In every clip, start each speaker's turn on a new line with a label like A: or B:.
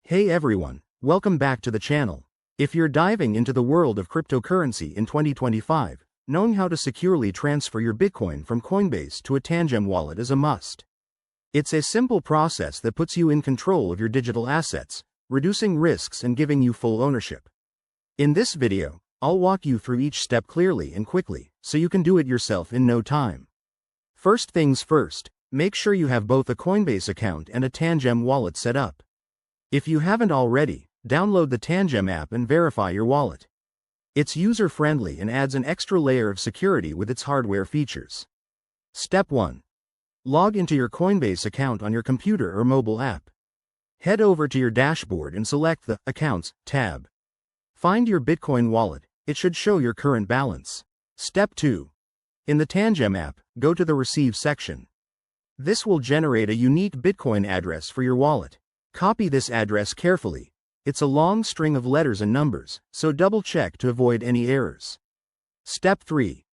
A: Hey everyone, welcome back to the channel. If you're diving into the world of cryptocurrency in 2025, knowing how to securely transfer your Bitcoin from Coinbase to a Tangem wallet is a must. It's a simple process that puts you in control of your digital assets, reducing risks and giving you full ownership. In this video, I'll walk you through each step clearly and quickly, so you can do it yourself in no time. First things first, make sure you have both a Coinbase account and a Tangem wallet set up. If you haven't already, download the Tangem app and verify your wallet. It's user-friendly and adds an extra layer of security with its hardware features. Step 1. Log into your Coinbase account on your computer or mobile app. Head over to your dashboard and select the Accounts tab. Find your Bitcoin wallet, it should show your current balance. Step 2. In the Tangem app, go to the Receive section. This will generate a unique Bitcoin address for your wallet. Copy this address carefully. It's a long string of letters and numbers, so double-check to avoid any errors. Step 3.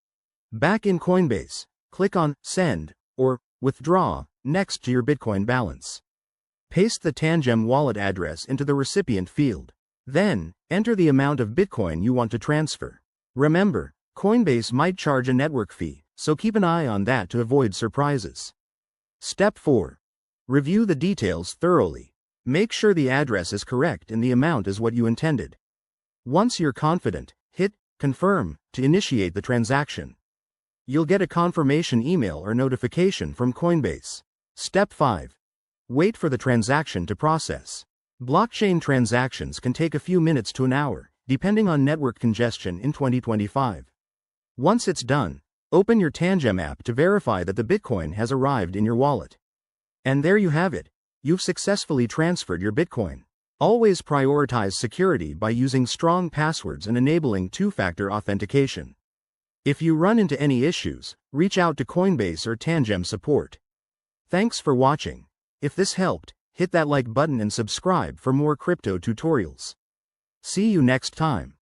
A: Back in Coinbase, click on Send or Withdraw next to your Bitcoin balance. Paste the Tangem wallet address into the recipient field. Then, enter the amount of Bitcoin you want to transfer. Remember, Coinbase might charge a network fee, so keep an eye on that to avoid surprises. Step 4. Review the details thoroughly. Make sure the address is correct and the amount is what you intended. Once you're confident, hit Confirm to initiate the transaction. You'll get a confirmation email or notification from Coinbase. Step 5. Wait for the transaction to process. Blockchain transactions can take a few minutes to an hour, depending on network congestion in 2025. Once it's done, open your Tangem app to verify that the Bitcoin has arrived in your wallet. And there you have it. You've successfully transferred your Bitcoin. Always prioritize security by using strong passwords and enabling two-factor authentication. If you run into any issues, reach out to Coinbase or Tangem support. Thanks for watching. If this helped, hit that like button and subscribe for more crypto tutorials. See you next time.